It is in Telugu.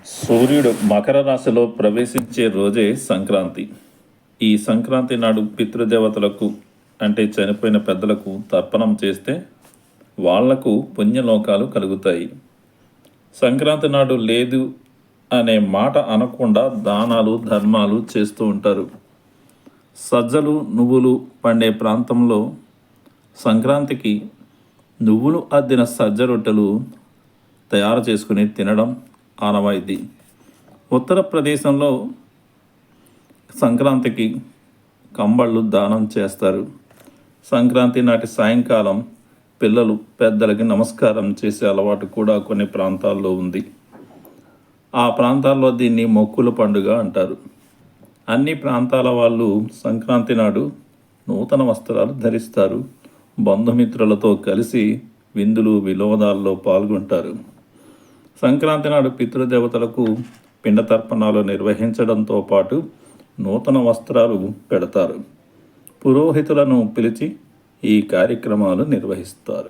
సూర్యుడు మకర రాశిలో ప్రవేశించే రోజే సంక్రాంతి. ఈ సంక్రాంతి నాడు పితృదేవతలకు అంటే చనిపోయిన పెద్దలకు తర్పణం చేస్తే వాళ్లకు పుణ్యలోకాలు కలుగుతాయి. సంక్రాంతి నాడు లేదు అనే మాట అనకుండా దానాలు ధర్మాలు చేస్తూ ఉంటారు. సజ్జలు నువ్వులు పండే ప్రాంతంలో సంక్రాంతికి నువ్వులు అద్దిన సజ్జ రొట్టెలు తయారు చేసుకుని తినడం ఆనవాయితీ. ఉత్తరప్రదేశంలో సంక్రాంతికి కంబళ్ళు దానం చేస్తారు. సంక్రాంతి నాటి సాయంకాలం పిల్లలు పెద్దలకి నమస్కారం చేసే అలవాటు కూడా కొన్ని ప్రాంతాల్లో ఉంది. ఆ ప్రాంతాల్లో దీన్ని మొక్కుల పండుగ అంటారు. అన్ని ప్రాంతాల వాళ్ళు సంక్రాంతి నాడు నూతన వస్త్రాలు ధరిస్తారు. బంధుమిత్రులతో కలిసి విందులు వినోదాల్లో పాల్గొంటారు. సంక్రాంతి నాడు పితృదేవతలకు పిండ తర్పణాలు నిర్వహించడంతో పాటు నూతన వస్త్రాలు పెడతారు. పురోహితులను పిలిచి ఈ కార్యక్రమాలు నిర్వహిస్తారు.